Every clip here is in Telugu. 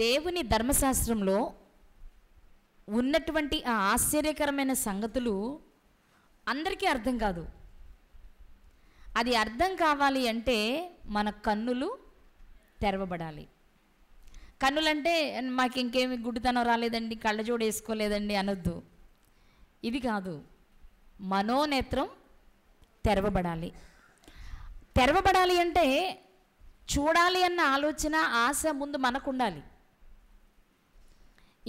దేవుని ధర్మశాస్త్రంలో ఉన్నటువంటి ఆ ఆశ్చర్యకరమైన సంగతులు అందరికీ అర్థం కాదు. అది అర్థం కావాలి అంటే మన కన్నులు తెరవబడాలి. కన్నులంటే మాకు ఇంకేమి గుడ్డితనం రాలేదండి, కళ్ళజోడు వేసుకోలేదండి అనొద్దు. ఇది కాదు, మనోనేత్రం తెరవబడాలి. తెరవబడాలి అంటే చూడాలి అన్న ఆలోచన, ఆశ ముందు మనకు ఉండాలి.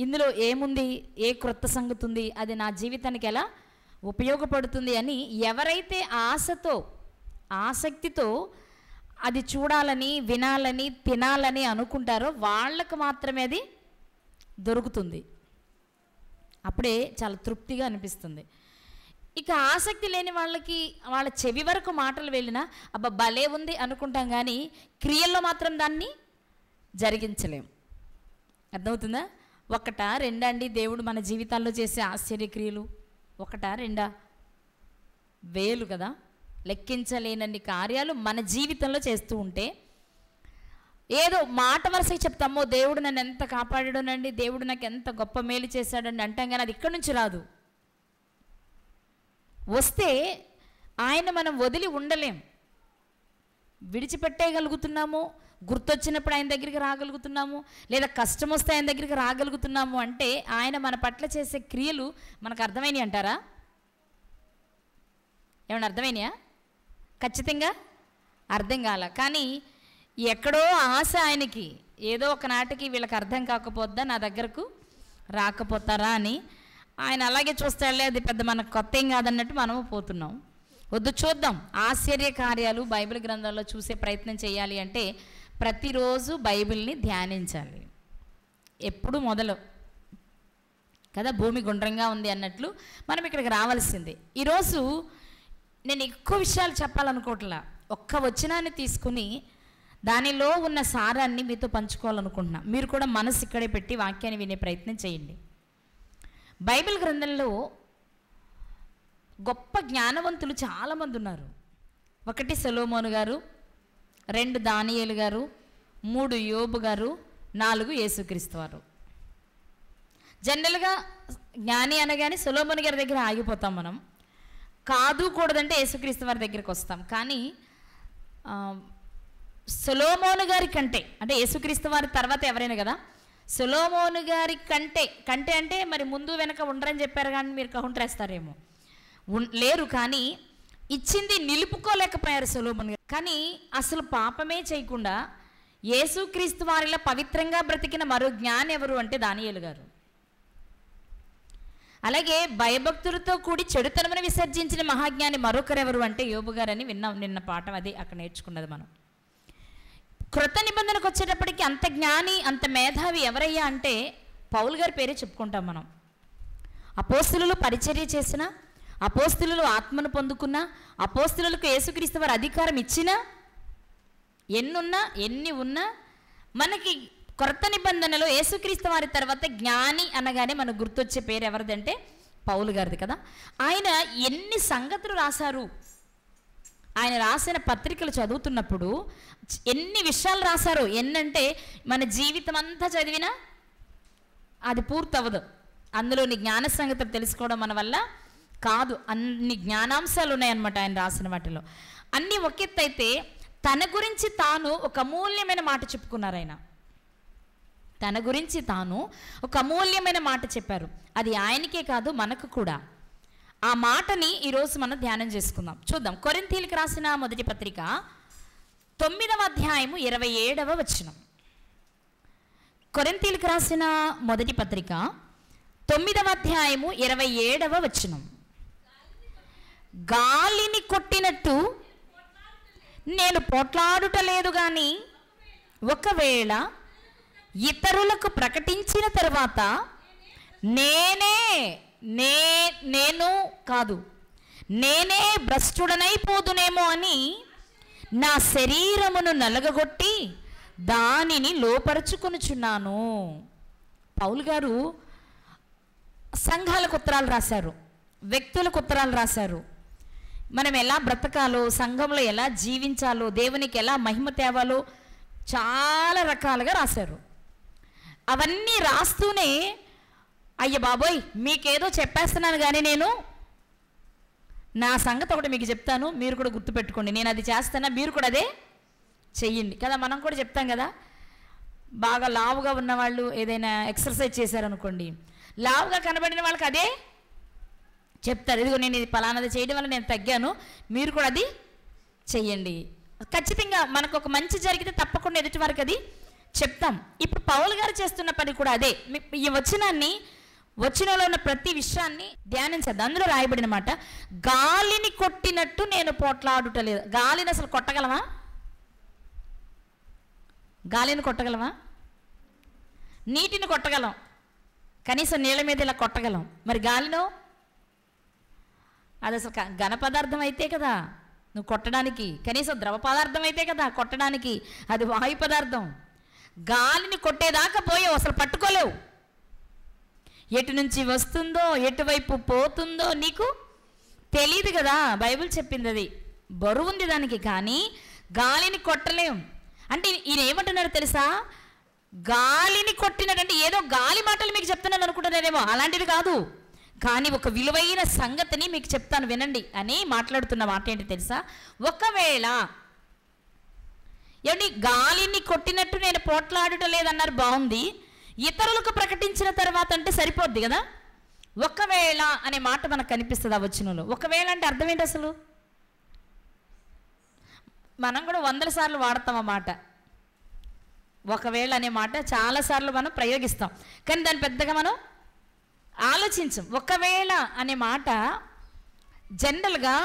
ఇందులో ఏముంది, ఏ క్రొత్త సంగతి ఉంది, అది నా జీవితానికి ఎలా ఉపయోగపడుతుంది అని ఎవరైతే ఆశతో, ఆసక్తితో అది చూడాలని, వినాలని, తినాలని అనుకుంటారో వాళ్ళకు మాత్రమే అది దొరుకుతుంది. అప్పుడే చాలా తృప్తిగా అనిపిస్తుంది. ఇక ఆసక్తి లేని వాళ్ళకి వాళ్ళ చెవి వరకు మాటలు వెళ్ళినా అబ్బా భలే ఉంది అనుకుంటాం, కానీ క్రియల్లో మాత్రం దాన్ని జరిగించలేం. అర్థమవుతుందా? ఒకటా రెండా అండి దేవుడు మన జీవితాల్లో చేసే ఆశ్చర్యక్రియలు? ఒకటా రెండా? వేలు కదా. లెక్కించలేనన్ని కార్యాలు మన జీవితంలో చేస్తూ ఉంటే ఏదో మాట వరుసకి చెప్తామో దేవుడు నన్ను ఎంత కాపాడాడోనండి, దేవుడు నాకు ఎంత గొప్ప మేలు చేశాడండి అంటాం, కానీ అది ఇక్కడి నుంచి రాదు. వస్తే ఆయన మనం వదిలి ఉండలేం. విడిచిపెట్టేయగలుగుతున్నాము, గుర్తొచ్చినప్పుడు ఆయన దగ్గరికి రాగలుగుతున్నాము, లేదా కష్టం వస్తే ఆయన దగ్గరికి రాగలుగుతున్నాము అంటే ఆయన మన పట్ల చేసే క్రియలు మనకు అర్థమైనవి అంటారా? ఏమన్నా అర్థమైనాయా? ఖచ్చితంగా అర్థం కాల. కానీ ఎక్కడో ఆశ ఆయనకి, ఏదో ఒక నాటికి వీళ్ళకి అర్థం కాకపోద్దా, నా దగ్గరకు రాకపోతారా అని ఆయన అలాగే చూస్తాడులే, అది పెద్ద మనకు కొత్త ఏం కాదన్నట్టు మనము పోతున్నాం. వద్దు, చూద్దాం. ఆశ్చర్య కార్యాలు బైబిల్ గ్రంథంలో చూసే ప్రయత్నం చేయాలి అంటే ప్రతిరోజు బైబిల్ని ధ్యానించాలి. ఎప్పుడు మొదలు కదా, భూమి గుండ్రంగా ఉంది అన్నట్లు మనం ఇక్కడికి రావాల్సిందే. ఈరోజు నేను ఎక్కువ విషయాలు చెప్పాలనుకోవట్లా, ఒక్క వచనాన్ని తీసుకుని దానిలో ఉన్న సారాన్ని మీతో పంచుకోవాలనుకుంటున్నా. మీరు కూడా మనసు ఇక్కడే పెట్టి వాక్యాన్ని వినే ప్రయత్నం చేయండి. బైబిల్ గ్రంథంలో గొప్ప జ్ఞానవంతులు చాలామంది ఉన్నారు. 1 సొలొమోను గారు, 2 దానియేలు గారు, 3 యోబు గారు, 4 యేసుక్రీస్తు వారు. జనరల్గా జ్ఞాని అనగానే సొలొమోను గారి దగ్గర ఆగిపోతాం మనం. కాదు కూడదంటే యేసుక్రీస్తు వారి దగ్గరికి వస్తాం. కానీ సొలొమోను గారి కంటే, అంటే యేసుక్రీస్తు వారి తర్వాత ఎవరైనా కదా, సొలొమోను గారి కంటే అంటే మరి ముందు వెనక ఉండరని చెప్పారు, కానీ మీరు కౌంటర్ వేస్తారేమో. లేరు, కానీ ఇచ్చింది నిలుపుకోలేకపోయారు సొలొమోను గారు. కానీ అసలు పాపమే చేయకుండా యేసుక్రీస్తు వారిలా పవిత్రంగా బ్రతికిన మరో జ్ఞాని ఎవరు అంటే దానియేలు గారు. అలాగే భయభక్తులతో కూడి చెడుతనమును విసర్జించిన మహాజ్ఞాని మరొకరెవరు అంటే యోబు గారు అని విన్నాం నిన్న పాఠం. అది అక్కడ నేర్చుకున్నది మనం. క్రొత్త నిబంధనకు వచ్చేటప్పటికి అంత జ్ఞాని, అంత మేధావి ఎవరయ్యా అంటే పౌలు గారి పేరే చెప్పుకుంటాం మనం. అపోస్తులు పరిచర్య చేసిన, అపోస్తులు ఆత్మను పొందుకున్న, అపోస్తులకు యేసుక్రీస్తు వారి అధికారం ఇచ్చిన, ఎన్ని ఉన్నా మనకి క్రొత్త నిబంధనలో యేసుక్రీస్తు వారి తర్వాత జ్ఞాని అనగానే మనకు గుర్తొచ్చే పేరు ఎవరిదంటే పౌలు గారిది కదా. ఆయన ఎన్ని సంగతులు రాశారు. ఆయన రాసిన పత్రికలు చదువుతున్నప్పుడు ఎన్ని విషయాలు రాశారు. ఎన్నంటే మన జీవితం అంతా చదివినా అది పూర్తవ్వదు. అందులోని జ్ఞాన సంగతులు తెలుసుకోవడం మన వల్ల కాదు. అన్ని జ్ఞానాంశాలు ఉన్నాయన్నమాట ఆయన రాసిన వాటిలో. అన్నీ ఒకెత్తైతే తన గురించి తాను ఒక అమూల్యమైన మాట చెప్పుకున్నారు. ఆయన తన గురించి తాను ఒక అమూల్యమైన మాట చెప్పారు. అది ఆయనకే కాదు, మనకు కూడా. ఆ మాటని ఈరోజు మనం ధ్యానం చేసుకుందాం. చూద్దాం. కొరింథీయులకు రాసిన మొదటి పత్రిక 9వ అధ్యాయము 27వ వచనం. కొరింథీయులకు రాసిన మొదటి పత్రిక 9వ అధ్యాయము 27వ వచనం. గాలిని కొట్టినట్టు నేను పోట్లాడుటలేదు, కానీ ఒకవేళ ఇతరులకు ప్రకటించిన తర్వాత నేనే భ్రష్టుడనైపోదునేమో అని నా శరీరమును నలగగొట్టి దానిని లోపరుచుకొనుచున్నాను. పౌలు గారు సంఘాలకు ఉత్తరాలు రాశారు, వ్యక్తులకు ఉత్తరాలు రాశారు. మనం ఎలా బ్రతకాలో, సంఘంలో ఎలా జీవించాలో, దేవునికి ఎలా మహిమ తేవాలో చాలా రకాలుగా రాశారు. అవన్నీ రాస్తూనే అయ్య బాబోయ్ మీకేదో చెప్పేస్తున్నాను కానీ నేను నా సంగతి ఒకటి మీకు చెప్తాను, మీరు కూడా గుర్తుపెట్టుకోండి, నేను అది చేస్తానా మీరు కూడా అదే చెయ్యండి కదా. మనం కూడా చెప్తాం కదా, బాగా లావుగా ఉన్నవాళ్ళు ఏదైనా ఎక్సర్సైజ్ చేశారనుకోండి, లావుగా కనబడిన వాళ్ళకి అదే చెప్తారు, ఇదిగో నేను ఇది పలానాది చేయడం వల్ల నేను తగ్గాను, మీరు కూడా అది చెయ్యండి. ఖచ్చితంగా మనకు ఒక మంచి జరిగితే తప్పకుండా ఎదుటి వారికి అది చెప్తాం. ఇప్పుడు పౌలు గారు చేస్తున్న పని కూడా అదే. ఈ వచనంలో ఉన్న ప్రతి విషయాన్ని ధ్యానించద్దు. అందులో రాయబడిన మాట, గాలిని కొట్టినట్టు నేను పోట్లాడుటలేదు. గాలిని అసలు కొట్టగలమా? గాలిని కొట్టగలమా? నీటిని కొట్టగలం, కనీసం నీళ్ళ మీద ఇలా కొట్టగలం. మరి గాలిలో అది అసలు ఘన పదార్థం అయితే కదా నువ్వు కొట్టడానికి, కనీసం ద్రవ పదార్థం అయితే కదా కొట్టడానికి, అది వాయు పదార్థం. గాలిని కొట్టేదాకా పోయావు, అసలు పట్టుకోలేవు. ఎటు నుంచి వస్తుందో ఎటువైపు పోతుందో నీకు తెలియదు కదా. బైబిల్ చెప్పింది అది, బరువు ఉంది దానికి, కానీ గాలిని కొట్టలేం. అంటే ఈయన ఏమంటున్నారో తెలుసా, గాలిని కొట్టినట్టంటే ఏదో గాలి మాటలు మీకు చెప్తున్నాను అనుకుంటున్నారేమో, అలాంటిది కాదు, కానీ ఒక విలువైన సంగతిని మీకు చెప్తాను వినండి అని మాట్లాడుతున్న మాట ఏంటి తెలుసా. ఒకవేళ ఏమండి గాలిని కొట్టినట్టు నేను పోట్లాడటం లేదన్నారు, బాగుంది. ఇతరులకు ప్రకటించిన తర్వాత అంటే సరిపోద్ది కదా. ఒకవేళ అనే మాట మనకు కనిపిస్తుంది ఆ వచనంలో. ఒకవేళ అంటే అర్థం ఏంటి అసలు? మనం కూడా 100 సార్లు వాడతాం ఆ మాట. ఒకవేళ అనే మాట చాలాసార్లు మనం ప్రయోగిస్తాం, కానీ దాన్ని పెద్దగా మనం ఆలోచించం. ఒకవేళ అనే మాట జనరల్గా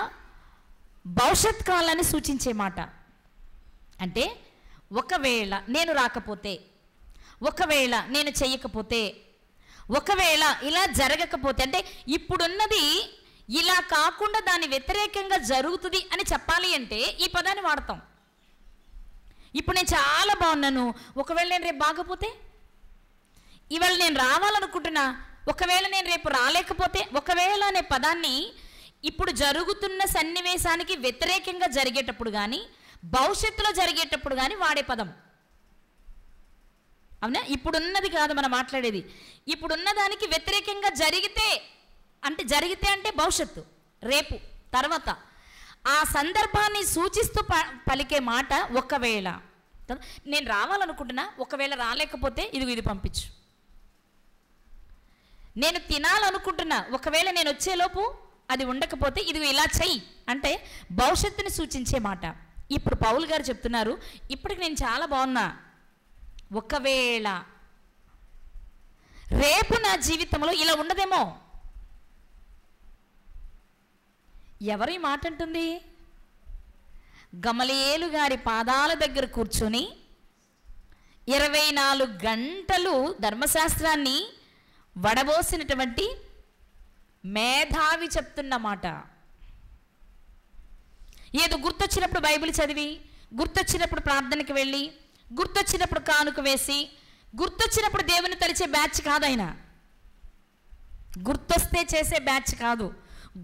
భవిష్యత్ కాలాన్ని సూచించే మాట. అంటే ఒకవేళ నేను రాకపోతే, ఒకవేళ నేను చెయ్యకపోతే, ఒకవేళ ఇలా జరగకపోతే, అంటే ఇప్పుడున్నది ఇలా కాకుండా దాని వ్యతిరేకంగా జరుగుతుంది అని చెప్పాలి అంటే ఈ పదాన్ని వాడతాం. ఇప్పుడు నేను చాలా బాగున్నాను, ఒకవేళ నేను రేపు బాగపోతే, ఇవాళ నేను రావాలనుకుంటున్నా, ఒకవేళ నేను రేపు రాలేకపోతే, ఒకవేళ అనే పదాన్ని ఇప్పుడు జరుగుతున్న సన్నివేశానికి వ్యతిరేకంగా జరిగేటప్పుడు కానీ భవిష్యత్తులో జరిగేటప్పుడు కానీ వాడే పదం. అవునా? ఇప్పుడున్నది కాదు మనం మాట్లాడేది, ఇప్పుడున్న దానికి వ్యతిరేకంగా జరిగితే అంటే భవిష్యత్తు, రేపు, తర్వాత ఆ సందర్భాన్ని సూచిస్తూ పలికే మాట ఒకవేళ. నేను రావాలనుకుంటున్నా, ఒకవేళ రాలేకపోతే ఇదిగో ఇది పంపించు. నేను తినాలనుకుంటున్నా, ఒకవేళ నేను వచ్చేలోపు అది ఉండకపోతే ఇదిగో ఇలా చెయ్యి అంటే భవిష్యత్తుని సూచించే మాట. ఇప్పుడు పౌలు గారు చెప్తున్నారు, ఇప్పటికి నేను చాలా బాగున్నా, ఒకవేళ రేపు నా జీవితంలో ఇలా ఉండదేమో. ఎవరు ఈ మాట అంటుంది? గమలీయేలు గారి పాదాల దగ్గర కూర్చొని 24 గంటలు ధర్మశాస్త్రాన్ని వడబోసినటువంటి మేధావి చెప్తున్న మాట. ఏదో గుర్తొచ్చినప్పుడు బైబిల్ చదివి, గుర్తొచ్చినప్పుడు ప్రార్థనకి వెళ్ళి, గుర్తొచ్చినప్పుడు కానుక వేసి, గుర్తొచ్చినప్పుడు దేవుని తలిచే బ్యాచ్ కాదు ఆయన. గుర్తొస్తే చేసే బ్యాచ్ కాదు,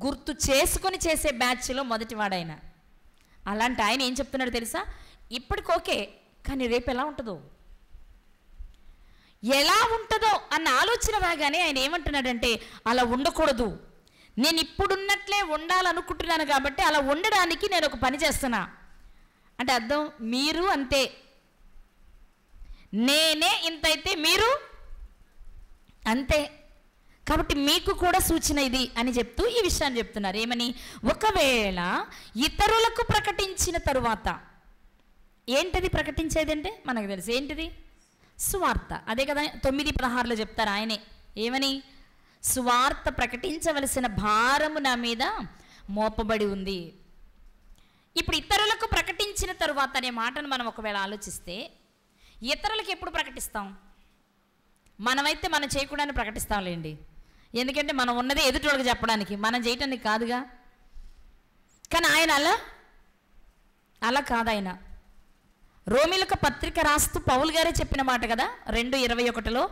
గుర్తు చేసుకొని చేసే బ్యాచ్లో మొదటివాడైన. అలాంటి ఆయన ఏం చెప్తున్నాడు తెలుసా? ఇప్పటికి ఓకే, కానీ రేపు ఎలా ఉంటుందో అన్న ఆలోచన రాగానే ఆయన ఏమంటున్నాడంటే, అలా ఉండకూడదు, నేను ఇప్పుడున్నట్లే ఉండాలనుకుంటున్నాను కాబట్టి అలా ఉండడానికి నేను ఒక పని చేస్తున్నా. అంటే అర్థం, మీరు అంతే, నేనే ఇంతైతే మీరు అంతే, కాబట్టి మీకు కూడా సూచన ఇది అని చెప్తూ ఈ విషయాన్ని చెప్తున్నారు. ఏమని? ఒకవేళ ఇతరులకు ప్రకటించిన తరువాత. ఏంటిది ప్రకటించేది అంటే మనకు తెలుసు, ఏంటిది? సువార్త. అదే కదా 9:16 చెప్తారు ఆయనే. ఏమని? సువార్త ప్రకటించవలసిన భారము నా మీద మోపబడి ఉంది. ఇప్పుడు ఇతరులకు ప్రకటించిన తరువాత అనే మాటను మనం ఒకవేళ ఆలోచిస్తే, ఇతరులకు ఎప్పుడు ప్రకటిస్తాం? మనమైతే మనం చేయకూడదని ప్రకటిస్తాంలేండి, ఎందుకంటే మనం ఉన్నది ఎదుటోళ్ళకి చెప్పడానికి, మనం చేయటానికి కాదుగా. కానీ ఆయన అలా కాదు. ఆయన రోమిలకు పత్రిక రాస్తూ పౌలు గారే చెప్పిన మాట కదా, 2:21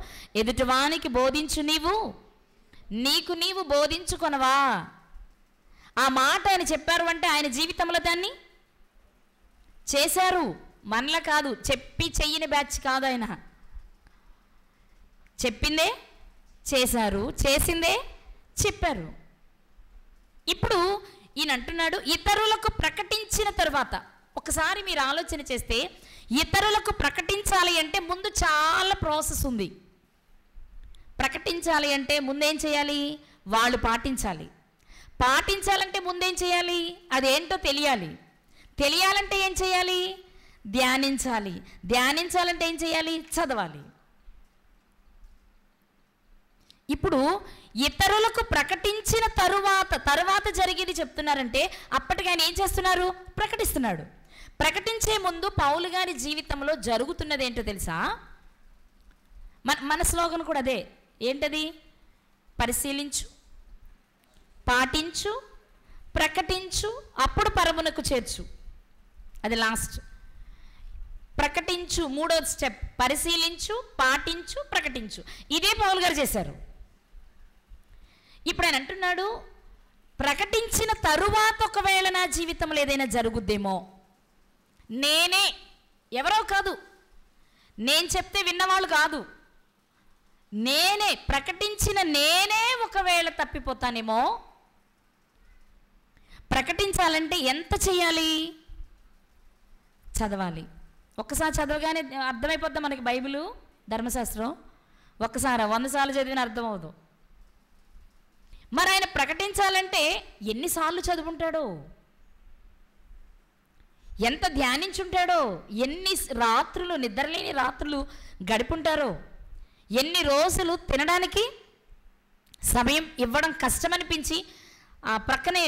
ఎదుటివానికి బోధించు, నీకు నీవు బోధించుకొనవా. ఆ మాట ఆయన చెప్పారు అంటే ఆయన జీవితంలో దాన్ని చేశారు, మనలా కాదు, చెప్పి చెయ్యని బ్యాచ్ కాదు ఆయన. చెప్పిందే చేశారు, చేసిందే చెప్పారు. ఇప్పుడు ఈయన అంటున్నాడు, ఇతరులకు ప్రకటించిన తరువాత. ఒకసారి మీరు ఆలోచన చేస్తే, ఇతరులకు ప్రకటించాలి అంటే ముందు చాలా ప్రాసెస్ ఉంది. ప్రకటించాలి అంటే ముందేం చేయాలి? వాళ్ళు పాటించాలి. పాటించాలంటే ముందేం చేయాలి? అదేంటో తెలియాలి. తెలియాలంటే ఏం చేయాలి? ధ్యానించాలి. ధ్యానించాలంటే ఏం చేయాలి? చదవాలి. ఇప్పుడు ఇతరులకు ప్రకటించిన తరువాత జరిగేది చెప్తున్నారంటే, అప్పటికి ఆయన ఏం చేస్తున్నారు? ప్రకటిస్తున్నాడు. ప్రకటించే ముందు పౌలు గారి జీవితంలో జరుగుతున్నది ఏంటో తెలుసా? మన స్లోగన్ కూడా అదే. ఏంటది? పరిశీలించు, పాటించు, ప్రకటించు, అప్పుడు పరమునకు చేర్చు. అది లాస్ట్. ప్రకటించు మూడోది స్టెప్. పరిశీలించు, పాటించు, ప్రకటించు. ఇదే పౌలు గారు చేశారు. ఇప్పుడు ఆయన అంటున్నాడు, ప్రకటించిన తరువాత ఒకవేళ నా జీవితంలో ఏదైనా జరుగుద్దేమో, నేనే, ఎవరో కాదు, నేను చెప్తే విన్నవాళ్ళు కాదు, నేనే ప్రకటించిన నేనే ఒకవేళ తప్పిపోతానేమో. ప్రకటించాలంటే ఎంత చేయాలి? చదవాలి. ఒక్కసారి చదవగానే అర్థమైపోద్దా మనకి బైబిలు, ధర్మశాస్త్రం? ఒక్కసారి 100 సార్లు చదివిన అర్థం అవ్వదు. మరి ఆయన ప్రకటించాలంటే ఎన్నిసార్లు చదువుంటాడో, ఎంత ధ్యానించుంటాడో, ఎన్ని రాత్రులు, నిద్రలేని రాత్రులు గడుపుంటారో, ఎన్ని రోజులు తినడానికి సమయం ఇవ్వడం కష్టమనిపించి ఆ ప్రక్కనే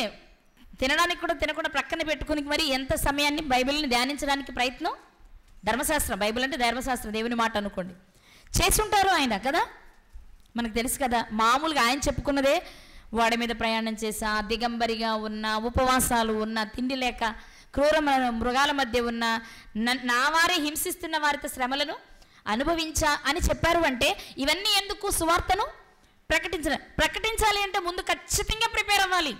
తినడానికి కూడా తినకుండా ప్రక్కనే పెట్టుకుని మరి ఎంత సమయాన్ని బైబిల్ని ధ్యానించడానికి ప్రయత్నం. ధర్మశాస్త్రం, బైబిల్ అంటే ధర్మశాస్త్రం, దేవుని మాట అనుకోండి, చేసుంటారు ఆయన కదా. మనకు తెలుసు కదా, మామూలుగా ఆయన చెప్పుకున్నదే, వాడి మీద ప్రయాణం చేసా, దిగంబరిగా ఉన్న, ఉపవాసాలు ఉన్న, తిండి లేక, క్రూర మృగాల మధ్య ఉన్న, నా వారే హింసిస్తున్న వారితో శ్రమలను అనుభవించా అని చెప్పారు. అంటే ఇవన్నీ ఎందుకు? సువార్తను ప్రకటించాలి అంటే ముందు ఖచ్చితంగా ప్రిపేర్ అవ్వాలి.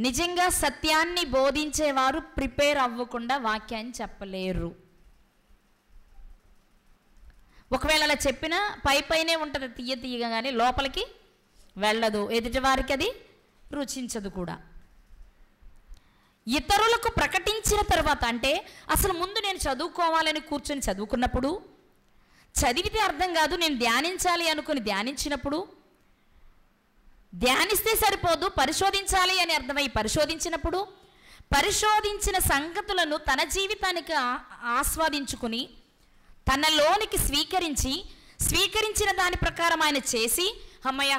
నిజంగా సత్యాన్ని బోధించేవారు ప్రిపేర్ అవ్వకుండా వాక్యాన్ని చెప్పలేరు. ఒకవేళ అలా చెప్పినా పైనే ఉంటుంది, తీయగా, కానీ లోపలికి వెళ్ళదు, ఎదుటివారికి అది రుచించదు కూడా. ఇతరులకు ప్రకటించిన తర్వాత అంటే అసలు ముందు నేను చదువుకోవాలని కూర్చొని చదువుకున్నప్పుడు, చదివితే అర్థం కాదు, నేను ధ్యానించాలి అనుకుని ధ్యానించినప్పుడు, ధ్యానిస్తే సరిపోదు, పరిశోధించాలి అని అర్థమై పరిశోధించినప్పుడు, పరిశోధించిన సంగతులను తన జీవితానికి ఆస్వాదించుకుని తనలోనికి స్వీకరించిన దాని ప్రకారం ఆయన చేసి, అమ్మయ్య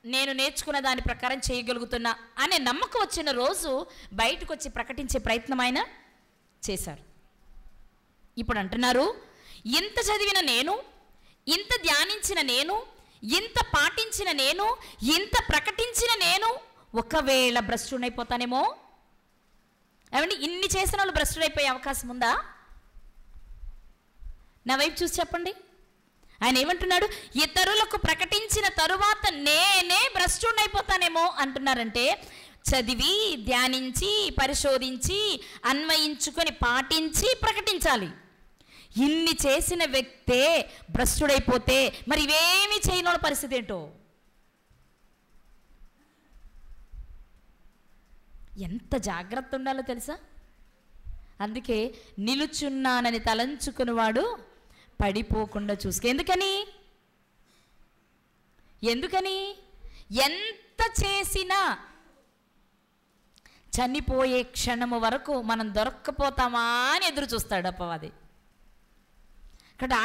నేను నేర్చుకున్న దాని ప్రకారం చేయగలుగుతున్నా అనే నమ్మకం వచ్చిన రోజు బయటకు వచ్చి ప్రకటించే ప్రయత్నం ఆయన చేశారు. ఇప్పుడు అంటున్నారు, ఇంత చదివిన నేను, ఇంత ధ్యానించిన నేను, ఇంత పాటించిన నేను, ఇంత ప్రకటించిన నేను ఒకవేళ భ్రష్టుడైపోతానేమో. ఏమండి, ఇన్ని చేసిన వాళ్ళు భ్రష్టుడైపోయే అవకాశం ఉందా? నా వైపు చూసి చెప్పండి. ఆయన ఏమంటున్నాడు? ఇతరులకు ప్రకటించిన తరువాత నేనే భ్రష్టుడైపోతానేమో అంటున్నారంటే, చదివి, ధ్యానించి, పరిశోధించి, అన్వయించుకొని, పాటించి, ప్రకటించాలి. ఇన్ని చేసిన వ్యక్తే భ్రష్టుడైపోతే మరి ఇవేమీ చేయని పరిస్థితి ఏంటో. ఎంత జాగ్రత్త ఉండాలో తెలుసా? అందుకే నిలుచున్నానని తలంచుకునేవాడు పడిపోకుండా చూసుకో. ఎందుకని ఎంత చేసినా చనిపోయే క్షణము వరకు మనం దొరక్కపోతామా అని ఎదురు చూస్తాడు అపవాది. ఇక్కడ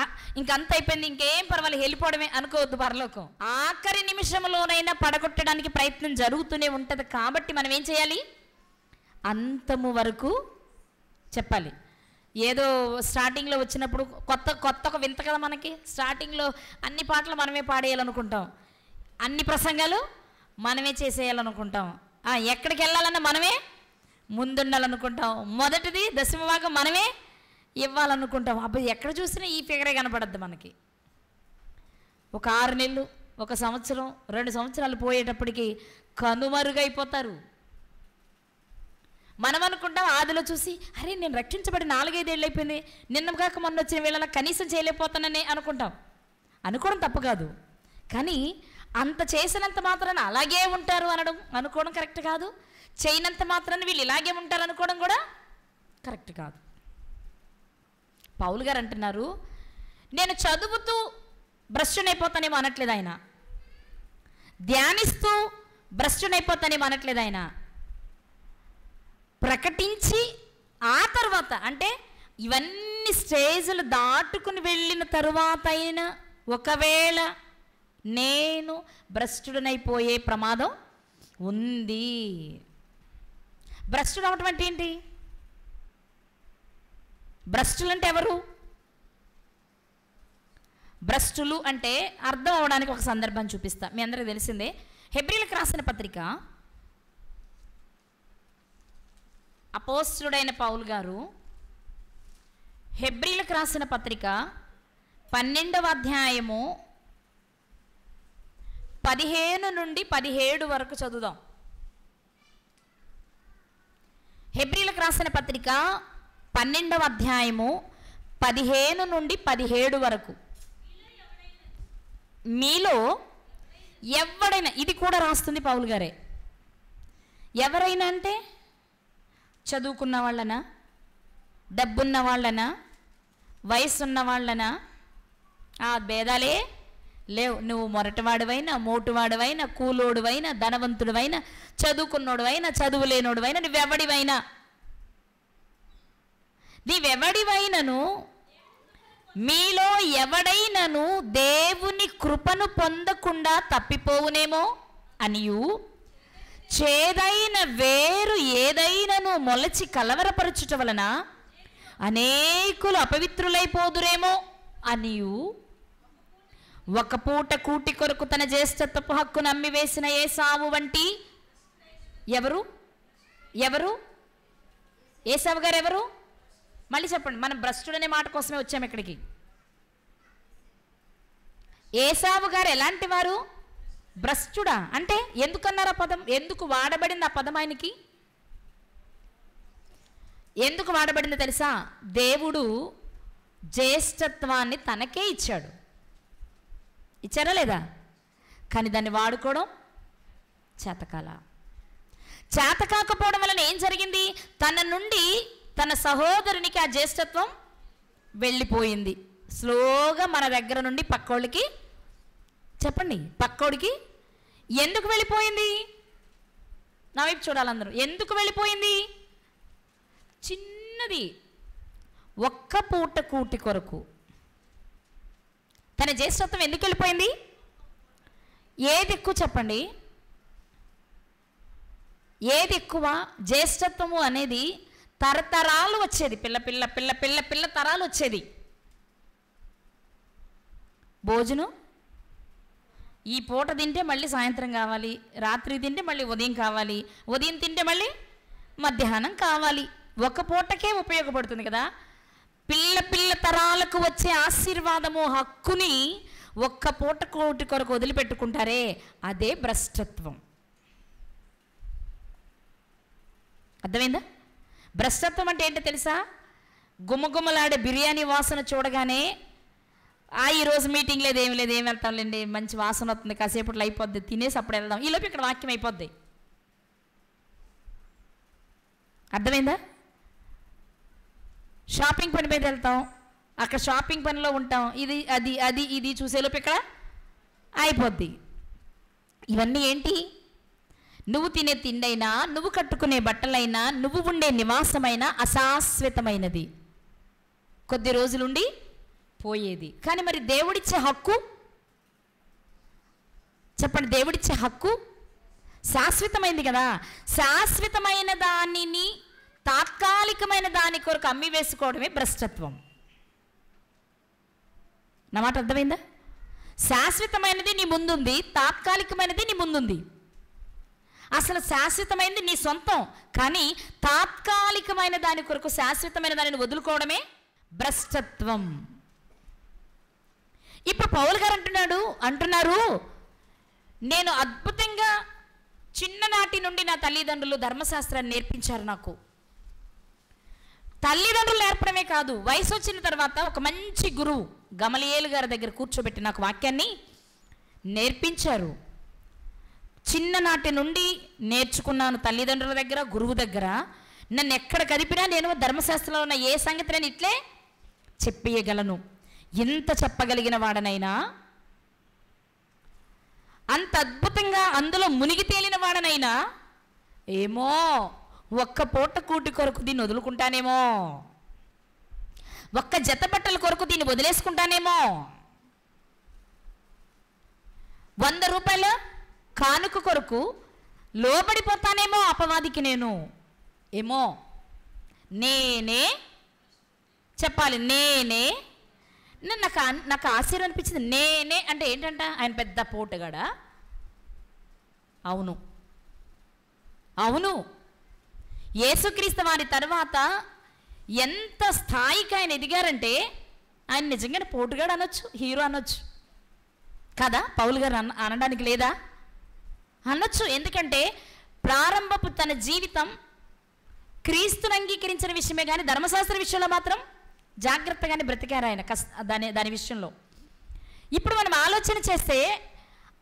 ఇంకంత అయిపోయింది, ఇంకేం పర్వాలేదు, వెళ్ళిపోవడమే అనుకోవద్దు. పరలోకం ఆఖరి నిమిషంలోనైనా పడగొట్టడానికి ప్రయత్నం జరుగుతూనే ఉంటుంది. కాబట్టి మనం ఏం చేయాలి? అంతము వరకు చెప్పాలి. ఏదో స్టార్టింగ్లో వచ్చినప్పుడు కొత్త ఒక వింత కదా మనకి. స్టార్టింగ్లో అన్ని పాటలు మనమే పాడేయాలనుకుంటాం, అన్ని ప్రసంగాలు మనమే చేసేయాలనుకుంటాం, ఎక్కడికి వెళ్ళాలన్నా మనమే ముందుండాలనుకుంటాం, మొదటిది దశమ భాగం మనమే ఇవ్వాలనుకుంటాం. అబ్బాయి ఎక్కడ చూసినా ఈ ఫిగరే కనపడద్దు మనకి. ఒక 6 నెలలు, 1 సంవత్సరం, 2 సంవత్సరాలు పోయేటప్పటికి కనుమరుగైపోతారు. మనం అనుకుంటాం ఆదిలో చూసి, అరే నేను రక్షించబడి 4-5 ఏళ్ళు అయిపోయింది, నిన్న కాక మొన్న వచ్చిన వీళ్ళ కనీసం చేయలేకపోతానని అనుకుంటాం. అనుకోవడం తప్పు కాదు, కానీ అంత చేసినంత మాత్రాన అలాగే ఉంటారు అనుకోవడం కరెక్ట్ కాదు. చేయనంత మాత్రాన వీళ్ళు ఇలాగే ఉంటారు అనుకోవడం కూడా కరెక్ట్ కాదు. పౌలు గారు అంటున్నారు, నేను చదువుతూ భ్రష్టునైపోతానేమో అనట్లేదు ఆయన, ధ్యానిస్తూ భ్రష్టునైపోతానేమో అనట్లేదు ఆయన, ప్రకటించి ఆ తర్వాత అంటే ఇవన్నీ స్టేజ్లు దాటుకుని వెళ్ళిన తరువాత అయినా ఒకవేళ నేను భ్రష్టుడనైపోయే ప్రమాదం ఉంది. భ్రష్టుడు అవటం అంటే ఏంటి? భ్రష్టులు అంటే ఎవరు? భ్రష్టులు అంటే అర్థం అవడానికి ఒక సందర్భం చూపిస్తా. మీ అందరికీ తెలిసిందే, హెబ్రీలకు రాసిన పత్రిక అపోస్తలుడైన పౌలు గారు హెబ్రీలకు రాసిన పత్రిక 12వ అధ్యాయము 15 నుండి 17 వరకు చదువుదాం. హెబ్రీలకు రాసిన పత్రిక 12వ అధ్యాయము 15 నుండి 17 వరకు. మీలో ఎవడైనా, ఇది కూడా రాస్తుంది పౌలు గారే, ఎవరైనా అంటే చదువుకున్న వాళ్ళనా, డబ్బున్న వాళ్ళనా, వయసున్న వాళ్ళనా, ఆ భేదాలే లేవు. నువ్వు మొరటివాడివైనా, మోటువాడివైనా, కూలోడువైనా, ధనవంతుడివైనా, చదువుకున్నోడువైనా, చదువు లేనోడువైనా, నీవెవడివైనను మీలో ఎవడైనను దేవుని కృపను పొందకుండా తప్పిపోవునేమో అనియు, చేదైన వేరు ఏదైనను మొలచి కలవరపరచుట వలన అనేకులు అపవిత్రులైపోదురేమో అనియు, ఒక పూట కూటి కొరకు తన జ్యేష్ఠత్వపు హక్కును అమ్మివేసిన ఏసావు వంటి. ఎవరు ఏసావు గారు ఎవరు? మళ్ళీ చెప్పండి. మనం భ్రష్టుడనే మాట కోసమే వచ్చాము ఇక్కడికి. ఏసావు గారు ఎలాంటి వారు? భ్రష్టుడా అంటే ఎందుకన్నారు ఆ పదం? ఎందుకు వాడబడింది ఆ పదం? ఆయనకి ఎందుకు వాడబడిందో తెలుసా? దేవుడు జ్యేష్ఠత్వాన్ని తనకే ఇచ్చాడు. ఇచ్చారా లేదా? కానీ దాన్ని వాడుకోవడం చేతకాకపోవడం వలన ఏం జరిగింది? తన నుండి తన సహోదరునికి ఆ జ్యేష్ఠత్వం వెళ్ళిపోయింది. స్లోగా మన దగ్గర నుండి పక్కోడికి చెప్పండి, పక్కోడికి ఎందుకు వెళ్ళిపోయింది? నా వైపు చూడాలందరూ. ఎందుకు వెళ్ళిపోయింది? చిన్నది, ఒక్క పూట కూటి కొరకు తన జ్యేష్ఠత్వం ఎందుకు వెళ్ళిపోయింది? ఏది ఎక్కువ చెప్పండి? ఏది ఎక్కువ? జ్యేష్ఠత్వము అనేది తరతరాలు వచ్చేది, పిల్ల పిల్ల పిల్ల పిల్ల పిల్ల తరాలు వచ్చేది. భోజనం ఈ పూట తింటే మళ్ళీ సాయంత్రం కావాలి, రాత్రి తింటే మళ్ళీ ఉదయం కావాలి, ఉదయం తింటే మళ్ళీ మధ్యాహ్నం కావాలి. ఒక పూటకే ఉపయోగపడుతుంది కదా. పిల్ల పిల్ల తరాలకు వచ్చే ఆశీర్వాదము, హక్కుని ఒక్క పూట కోటి కొరకు వదిలిపెట్టుకుంటారే, అదే భ్రష్టత్వం. అర్థమైందా? భ్రష్టత్వం అంటే ఏంటో తెలుసా? గుమ్మగుమ్మలాడే బిర్యానీ వాసన చూడగానే ఈరోజు మీటింగ్ లేదు, ఏం లేదు, ఏం వెళ్తాంలేండి, మంచి వాసన వస్తుంది, కాసేపట్లో అయిపోద్ది, తినేసి అప్పుడు వెళ్దాం, ఈలోపు ఇక్కడ వాక్యం అయిపోద్ది. అర్థమైందా? షాపింగ్ పని మీద వెళ్తాం, అక్కడ షాపింగ్ పనిలో ఉంటాం, ఇది అది అది ఇది చూసేలోపు ఇక్కడ అయిపోద్ది. ఇవన్నీ ఏంటి? నువ్వు తినే తిండైనా, నువ్వు కట్టుకునే బట్టలైనా, నువ్వు ఉండే నివాసమైనా అశాశ్వతమైనది, కొద్ది రోజులుండి పోయేది. కానీ మరి దేవుడిచ్చే హక్కు చెప్పండి, దేవుడిచ్చే హక్కు శాశ్వతమైంది కదా. శాశ్వతమైన దానిని తాత్కాలికమైన దాని కొరకు అమ్మి వేసుకోవడమే భ్రష్టత్వం. నా మాట అర్థమైందా? శాశ్వతమైనది నీ ముందుంది, తాత్కాలికమైనది నీ ముందుంది. అసలు శాశ్వతమైనది నీ సొంతం, కానీ తాత్కాలికమైన దాని కొరకు శాశ్వతమైన దానిని వదులుకోవడమే భ్రష్టత్వం. ఇప్పుడు పౌలు గారు అంటున్నారు, నేను అద్భుతంగా చిన్ననాటి నుండి నా తల్లిదండ్రులు ధర్మశాస్త్రాన్ని నేర్పించారు నాకు. తల్లిదండ్రులు నేర్పడమే కాదు, వయసు వచ్చిన తర్వాత ఒక మంచి గురువు గమలియేలు గారి దగ్గర కూర్చోబెట్టి నాకు వాక్యాన్ని నేర్పించారు. చిన్ననాటి నుండి నేర్చుకున్నాను తల్లిదండ్రుల దగ్గర, గురువు దగ్గర. నన్ను ఎక్కడ కదిపినా నేను ధర్మశాస్త్రంలో ఉన్న ఏ సంగతి నేను ఇట్లే చెప్పేయగలను. ఎంత చెప్పగలిగిన వాడనైనా, అంత అద్భుతంగా అందులో మునిగి తేలిన వాడనైనా, ఏమో ఒక్క పూట కూటి కొరకు దీన్ని వదులుకుంటానేమో, ఒక్క జత బట్టల కొరకు దీన్ని వదిలేసుకుంటానేమో, 100 రూపాయల కానుక కొరకు లోబడిపోతానేమో అపవాదికి నేను. ఏమో నేనే చెప్పాలి, నేనే. నాకు ఆశ్చర్యం అనిపించింది. నేనే అంటే ఏంటంట? ఆయన పెద్ద పోటుగాడా? అవును, అవును. యేసుక్రీస్తు వారి తర్వాత ఎంత స్థాయికి ఆయన ఎదిగారంటే ఆయన నిజంగానే పోటుగాడు అనొచ్చు, హీరో అనొచ్చు కదా. పౌలు గారు అనడానికి లేదా? అనొచ్చు. ఎందుకంటే ప్రారంభపు తన జీవితం క్రీస్తుని అంగీకరించిన విషయమే కానీ ధర్మశాస్త్ర విషయంలో మాత్రం జాగ్రత్తగానే బ్రతికారు ఆయన దాని విషయంలో. ఇప్పుడు మనం ఆలోచన చేస్తే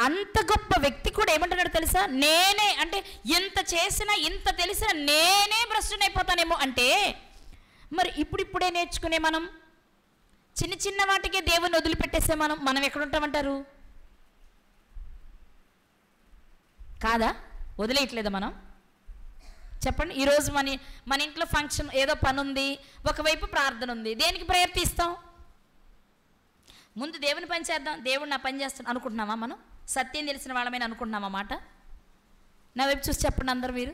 అంత గొప్ప వ్యక్తి కూడా ఏమంటున్నాడు తెలుసా? నేనే అంటే ఎంత చేసినా ఇంత తెలిసినా నేనే భ్రష్టునైపోతానేమో అంటే, మరి ఇప్పుడిప్పుడే నేర్చుకునే మనం చిన్న చిన్న వాటికే దేవుని వదిలిపెట్టేసే మనం ఎక్కడ ఉంటామంటారు? కాదా? వదిలేయట్లేదా మనం? చెప్పండి. ఈరోజు మన ఇంట్లో ఫంక్షన్, ఏదో పని ఉంది, ఒకవైపు ప్రార్థన ఉంది. దేనికి ప్రయత్నిస్తాం? ముందు దేవుని పని చేద్దాం, దేవుడు నా పని చేస్తాను అనుకుంటున్నామా? మనం సత్యం తెలిసిన వాళ్ళమైనా అనుకుంటున్నామా? మాట నా వైపు చూసి చెప్పండి అందరు. మీరు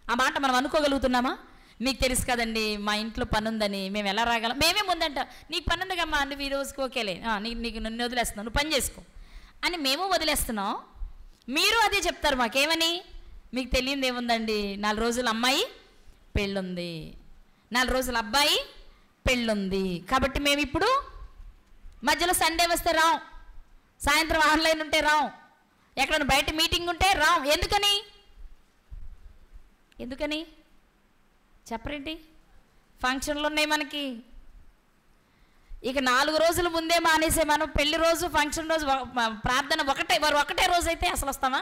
ఆ మాట మనం అనుకోగలుగుతున్నామా? మీకు తెలుసు కదండి మా ఇంట్లో పని ఉందని, మేము ఎలా రాగలం? మేమే ముందంట నీకు పని ఉంది కమ్మా, నువ్వు ఈ రోజుకి ఓకేలే, నీకు నన్ను వదిలేస్తున్నావు, నువ్వు పని చేసుకో అని మేము వదిలేస్తున్నాం. మీరు అదే చెప్తారు మాకేమని? మీకు తెలియదు ఏముందండి, 4 రోజులు అమ్మాయి పెళ్ళుంది, 4 రోజులు అబ్బాయి పెళ్ళుంది, కాబట్టి మేము ఇప్పుడు మధ్యలో సండే వస్తే రాం, సాయంత్రం ఆన్లైన్ ఉంటే రాం, ఎక్కడైనా బయట మీటింగ్ ఉంటే రాం. ఎందుకని చెప్పరేంటి? ఫంక్షన్లు ఉన్నాయి మనకి. ఇక 4 రోజుల ముందే మానేసే మనం పెళ్లి రోజు, ఫంక్షన్ రోజు, ప్రార్థన ఒకటే రోజు అయితే అసలు వస్తామా?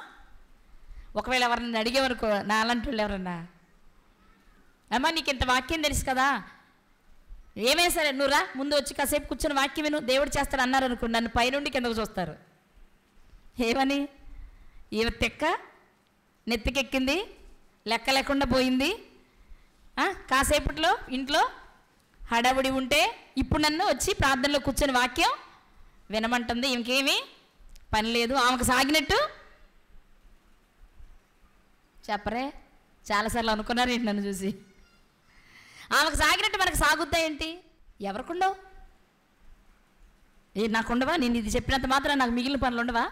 ఒకవేళ ఎవరిని అడిగేవనుకో, నా అలాంటి వాళ్ళు ఎవరన్నా, అమ్మా నీకు ఇంత వాక్యం తెలుసు కదా, ఏమే సరే నువ్వు రా, ముందు వచ్చి కాసేపు కూర్చొని వాక్యం విను, దేవుడు చేస్తాడు అన్నారు అనుకో, నన్ను పైనుండి కిందకు చూస్తారు. ఏమని? ఈమె తెక్క నెత్తికెక్కింది, లెక్క లేకుండా పోయింది, కాసేపట్లో ఇంట్లో హడావుడి ఉంటే ఇప్పుడు నన్ను వచ్చి ప్రార్థనలో కూర్చొని వాక్యం వినమంటుంది. ఇంకేమీ పని లేదు, ఆమెకు సాగినట్టు చెప్పరే. చాలాసార్లు అనుకున్నారు ఏంటి నన్ను చూసి? ఆమెకు సాగినట్టు మనకు సాగుద్దా ఏంటి? ఎవరికుండవు? నాకు ఉండవా? నేను ఇది చెప్పినంత మాత్రం నాకు మిగిలిన పనులు ఉండవా?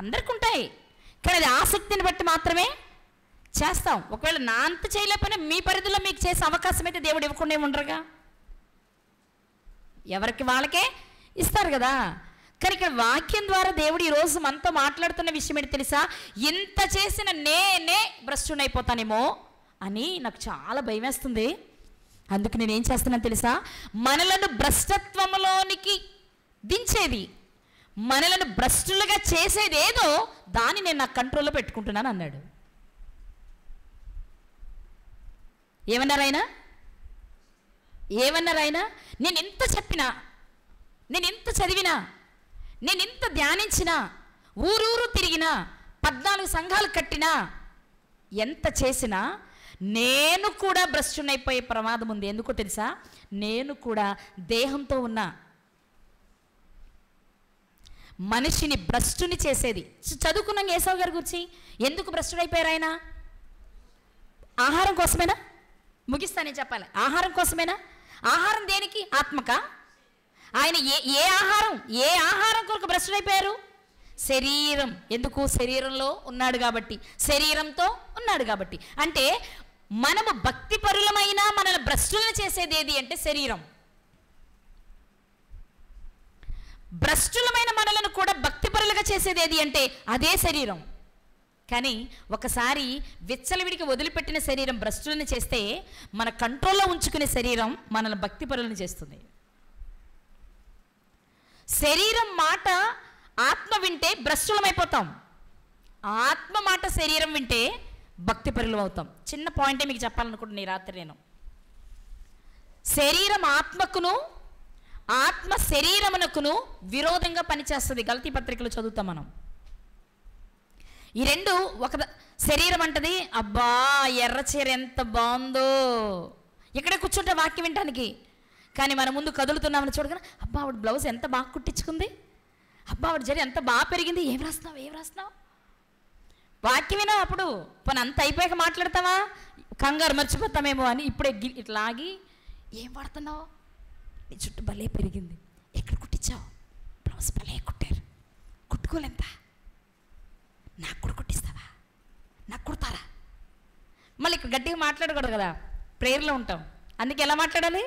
అందరికి ఉంటాయి, కానీ అది ఆసక్తిని బట్టి మాత్రమే చేస్తాం. ఒకవేళ నా అంత చేయలేకపోయినా మీ పరిధిలో మీకు చేసే అవకాశం అయితే దేవుడు ఇవ్వకుండా ఉండరుగా, ఎవరికి వాళ్ళకే ఇస్తారు కదా. కానీ ఇక్కడ వాక్యం ద్వారా దేవుడు ఈరోజు మనతో మాట్లాడుతున్న విషయం ఏంటి తెలుసా? ఇంత చేసిన నేనే భ్రష్టునైపోతానేమో అని నాకు చాలా భయం వేస్తుంది. అందుకు నేనేం చేస్తున్నాను తెలుసా? మనలను భ్రష్టత్వంలోనికి దించేది, మనలను భ్రష్టులుగా చేసేది ఏదో దాన్ని నేను నా కంట్రోల్లో పెట్టుకుంటున్నాను అన్నాడు. ఏమన్నారాయన? నేను ఎంత చెప్పినా, నేను ఎంత చదివినా, నేను ఎంత ధ్యానించినా, ఊరూరు తిరిగినా, 14 సంఘాలు కట్టినా, ఎంత చేసినా నేను కూడా భ్రష్టునైపోయే ప్రమాదం ఉంది. ఎందుకో తెలుసా? నేను కూడా దేహంతో ఉన్నా. మనిషిని భ్రష్టుని చేసేది. చదువుకున్నాం యేసయ్య గారి గురించి. ఎందుకు భ్రష్టుడైపోయారు ఆయన? ఆహారం కోసమేనా? ముగిస్తానే చెప్పాలి. ఆహారం కోసమేనా? ఆహారం దేనికి? ఆత్మక. ఆయన ఏ ఆహారం కొరకు భ్రష్టుడైపోయారు? శరీరం. ఎందుకు? శరీరంలో ఉన్నాడు కాబట్టి, శరీరంతో ఉన్నాడు కాబట్టి. అంటే మనము భక్తి పరులమైన మనల్ని భ్రష్టులను చేసేది ఏది అంటే శరీరం. భ్రష్టులమైన మనలను కూడా భక్తి పరులుగా చేసేది ఏది అంటే అదే శరీరం. కానీ ఒకసారి విచ్చలవిడికి వదిలిపెట్టిన శరీరం భ్రష్టులను చేస్తే, మన కంట్రోల్లో ఉంచుకునే శరీరం మనల్ని భక్తిపరులను చేస్తుంది. శరీరం మాట ఆత్మ వింటే భ్రష్టులమైపోతాం, ఆత్మ మాట శరీరం వింటే భక్తిపరులు అవుతాం. చిన్న పాయింటే మీకు చెప్పాలనుకుంటున్నాను ఈ రాత్రి నేను. శరీరం ఆత్మకును, ఆత్మ శరీరమునకును విరోధంగా పనిచేస్తుంది. గలతీ పత్రికలో చదువుతాం మనం. ఈ రెండు ఒక శరీరం అంటది, అబ్బా ఎర్ర చీర ఎంత బాగుందో, ఇక్కడే కూర్చుంటే వాక్యం వినటానికి. కానీ మన ముందు కదులుతున్నామని చూడగానే, అబ్బా ఆవిడ బ్లౌజ్ ఎంత బాగా కుట్టించుకుంది, అబ్బా ఆవిడ జరి ఎంత బాగా పెరిగింది, ఏం రాస్తున్నావు వాక్యం వినా. అప్పుడు పని అంత అయిపోయాక మాట్లాడతావా, కంగారు మర్చిపోతామేమో అని ఇప్పుడే ఇట్లాగి, ఏం వాడుతున్నావు, నీ చుట్టూ భలే పెరిగింది, ఎక్కడ కుట్టించావు, బ్లౌజ్ భలే కుట్టారు, కుట్టుకోలేంత, నాకు కూడా కుట్టిస్తావా, నాకు కుడతారా. మళ్ళీ ఇక్కడ గట్టిగా మాట్లాడకూడదు కదా, ప్రేయర్లో ఉంటాం. అందుకే ఎలా మాట్లాడాలి,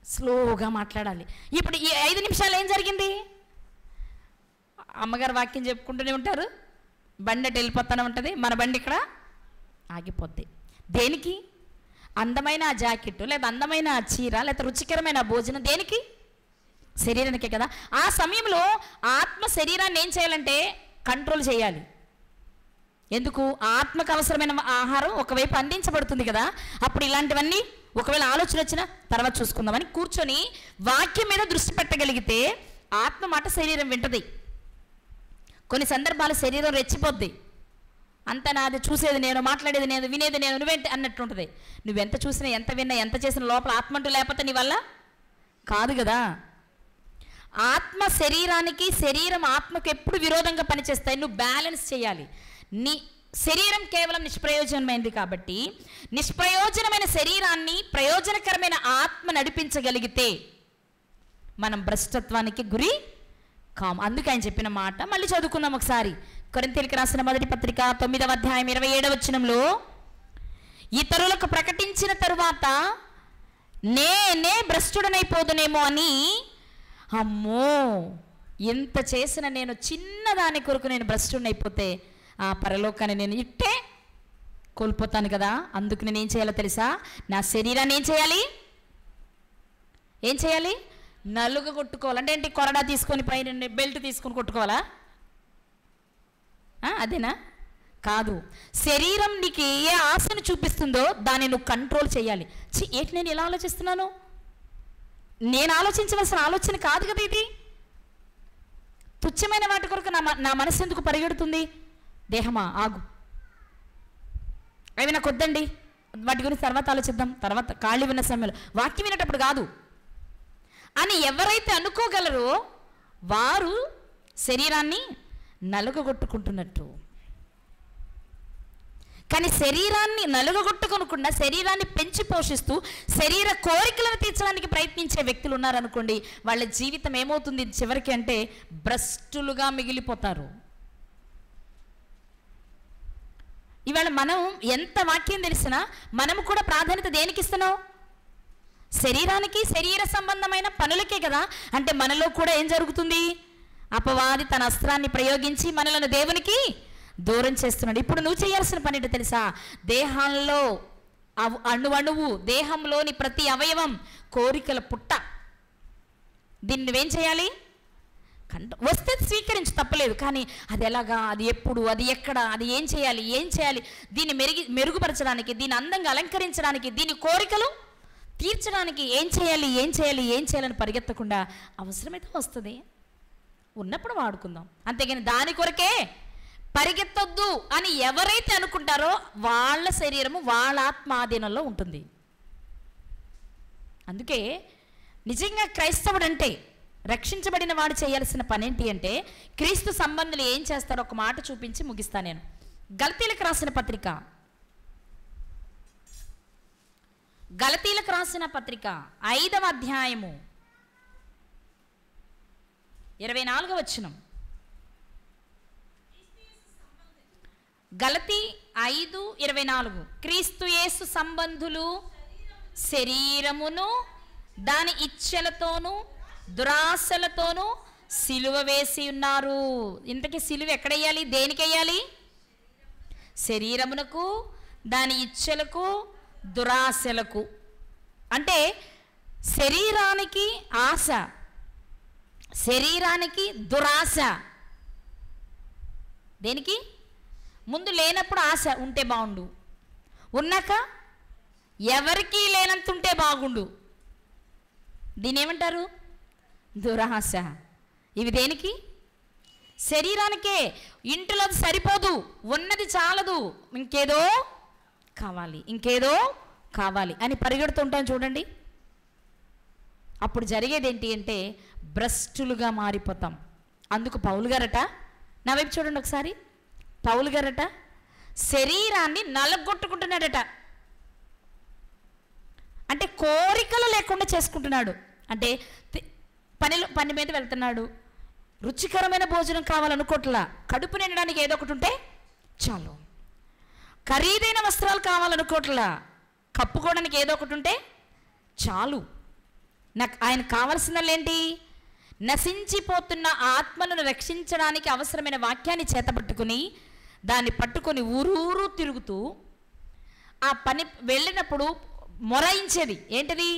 స్లోగా మాట్లాడాలి. ఇప్పుడు ఈ 5 నిమిషాలు ఏం జరిగింది, అమ్మగారు వాక్యం చెప్పుకుంటూనే ఉంటారు, బండి అటు వెళ్ళిపోతూనే ఉంటుంది, మన బండి ఇక్కడ ఆగిపోద్ది. దేనికి? అందమైన ఆ జాకెట్, లేదా అందమైన ఆ చీర, లేదా రుచికరమైన భోజనం, దేనికి? శరీరానికే కదా. ఆ సమయంలో ఆత్మ శరీరాన్ని ఏం చేయాలంటే కంట్రోల్ చేయాలి. ఎందుకు? ఆత్మకు అవసరమైన ఆహారం ఒకవైపు అందించబడుతుంది కదా. అప్పుడు ఇలాంటివన్నీ ఒకవేళ ఆలోచన వచ్చినా తర్వాత చూసుకుందామని కూర్చొని వాక్యం మీద దృష్టి పెట్టగలిగితే ఆత్మ మాట శరీరం వింటది. కొన్ని సందర్భాలు శరీరం రెచ్చిపోద్ది, అంత నాది, చూసేది నేను, మాట్లాడేది నేను, వినేది నేను, నువ్వేంటి అన్నట్టు ఉంటుంది. నువ్వెంత చూసినా, ఎంత విన్నా, ఎంత చేసినా లోపల ఆత్మ అంటూ లేకపోతే నీ వల్ల కాదు కదా. ఆత్మ శరీరానికి, శరీరం ఆత్మకు ఎప్పుడు విరోధంగా పనిచేస్తాయి. నువ్వు బ్యాలెన్స్ చేయాలి. నీ శరీరం కేవలం నిష్ప్రయోజనమైనది కాబట్టి నిష్ప్రయోజనమైన శరీరాన్ని ప్రయోజనకరమైన ఆత్మ నడిపించగలిగితే మనం భ్రష్టత్వానికి గురి కాం. అందుకే ఆయన చెప్పిన మాట మళ్ళీ చదువుకుందాం ఒకసారి. కొరింథీయులకు రాసిన మొదటి పత్రిక 9వ అధ్యాయం 27వ వచనంలో, ఇతరులకు ప్రకటించిన తరువాత నేనే భ్రష్టుడనైపోదునేమో అని, అమ్మో ఎంత చేసిన నేను చిన్నదాని కొరకు నేను భ్రష్టుడనైపోతే ఆ పరలోకాన్ని నేను ఇట్టే కోల్పోతాను కదా. అందుకు నేను ఏం చేయాలో తెలుసా, నా శరీరాన్ని ఏం చేయాలి, నలుగు కొట్టుకోవాలి. అంటే ఏంటి? కొరడా తీసుకొని పైన బెల్ట్ తీసుకొని కొట్టుకోవాలా? అదేనా? కాదు. శరీరం నీకు ఏ ఆశను చూపిస్తుందో దాన్ని నువ్వు కంట్రోల్ చేయాలి. ఏంటి నేను ఎలా ఆలోచిస్తున్నాను, నేను ఆలోచించవలసిన ఆలోచన కాదు కదా ఇది. తుచ్చమైన వాటి కొరకు నా మనసు ఎందుకు పరిగెడుతుంది? దేహమా ఆగు, అవి నాకు వద్దండి, వాటి గురించి తర్వాత ఆలోచిద్దాం, తర్వాత ఖాళీ ఉన్న సమయంలో, వాక్యం వినేటప్పుడు కాదు అని ఎవరైతే అనుకోగలరో వారు శరీరాన్ని నలుగగొట్టుకుంటున్నట్టు. కానీ శరీరాన్ని నలుగగొట్టుకోకుండా శరీరాన్ని పెంచి పోషిస్తూ శరీర కోరికలను తీర్చడానికి ప్రయత్నించే వ్యక్తులు ఉన్నారనుకోండి, వాళ్ళ జీవితం ఏమవుతుంది చివరికి అంటే భ్రష్టులుగా మిగిలిపోతారు. ఇవాళ మనం ఎంత వాక్యం తెలిసినా మనము కూడా ప్రాధాన్యత దేనికి ఇస్తున్నాం? శరీరానికి, శరీర సంబంధమైన పనులకే కదా. అంటే మనలో కూడా ఏం జరుగుతుంది? అపవాది తన అస్త్రాన్ని ప్రయోగించి మనలను దేవునికి దూరం చేస్తున్నాడు. ఇప్పుడు నువ్వు చేయాల్సిన పని ఏంటో తెలుసా? దేహంలో అణువణువు, దేహంలోని ప్రతి అవయవం కోరికల పుట్ట. దీన్ని నువ్వేం చేయాలి? వస్తే స్వీకరించు, తప్పలేదు. కానీ అది ఎలాగా, అది ఎప్పుడు, అది ఎక్కడ, అది ఏం చేయాలి, దీన్ని మెరుగుపరచడానికి, దీన్ని అందంగా అలంకరించడానికి, దీని కోరికలు తీర్చడానికి ఏం చేయాలని పరిగెత్తకుండా అవసరమైతే వస్తుంది, ఉన్నప్పుడు వాడుకుందాం. అంతేగాని దాని కొరకే పరిగెత్తొద్దు అని ఎవరైతే అనుకుంటారో వాళ్ళ శరీరము వాళ్ళ ఆత్మాధీనంలో ఉంటుంది. అందుకే నిజంగా క్రైస్తవుడు అంటే, రక్షించబడిన వాడు చేయాల్సిన పని ఏంటి అంటే, క్రీస్తు సంబంధులు ఏం చేస్తారో ఒక మాట చూపించి ముగిస్తా నేను. గలతీలకు రాసిన పత్రిక 5వ అధ్యాయము 24వ వచనం. గలతీ 5:24. క్రీస్తు యేసు సంబంధులు శరీరమును దాని ఇచ్ఛలతోనూ దురాశలతోనూ సిలువ వేసి ఉన్నారు. ఇంతకీ సిలువ ఎక్కడ వేయాలి? దేనికి వేయాలి? శరీరమునకు, దాని ఇచ్చలకు, దురాశలకు. అంటే శరీరానికి ఆశ, శరీరానికి దురాశ. దేనికి? ముందు లేనప్పుడు ఆశ ఉంటే బాగుండు, ఉన్నాక ఎవరికీ లేనంత ఉంటే బాగుండు. దీని ఏమంటారు? దురాశ. ఇవి దేనికి? శరీరానికే. ఇంటిలో సరిపోదు, ఉన్నది చాలదు, ఇంకేదో కావాలి, ఇంకేదో కావాలి అని పరిగెడుతుంటాం చూడండి. అప్పుడు జరిగేది ఏంటి అంటే భ్రష్టులుగా మారిపోతాం. అందుకు పౌలు గారట, నా వైపు చూడండి ఒకసారి, పౌలు గారట శరీరాన్ని నలగొట్టుకుంటున్నాడట. అంటే కోరికలు లేకుండా చేసుకుంటున్నాడు. అంటే పని మీద వెళ్తున్నాడు, రుచికరమైన భోజనం కావాలనుకోట్లా, కడుపు నిండడానికి ఏదో ఒకటి ఉంటే చాలు. ఖరీదైన వస్త్రాలు కావాలనుకోట్లా, కప్పుకోవడానికి ఏదో ఒకటి ఉంటే చాలు. నాకు ఆయన కావలసినలేంటి? నశించిపోతున్న ఆత్మలను రక్షించడానికి అవసరమైన వాక్యాన్ని చేతపట్టుకుని దాన్ని పట్టుకొని ఊరూరు తిరుగుతూ ఆ పని వెళ్ళినప్పుడు మొరాయించేది ఏంటిది?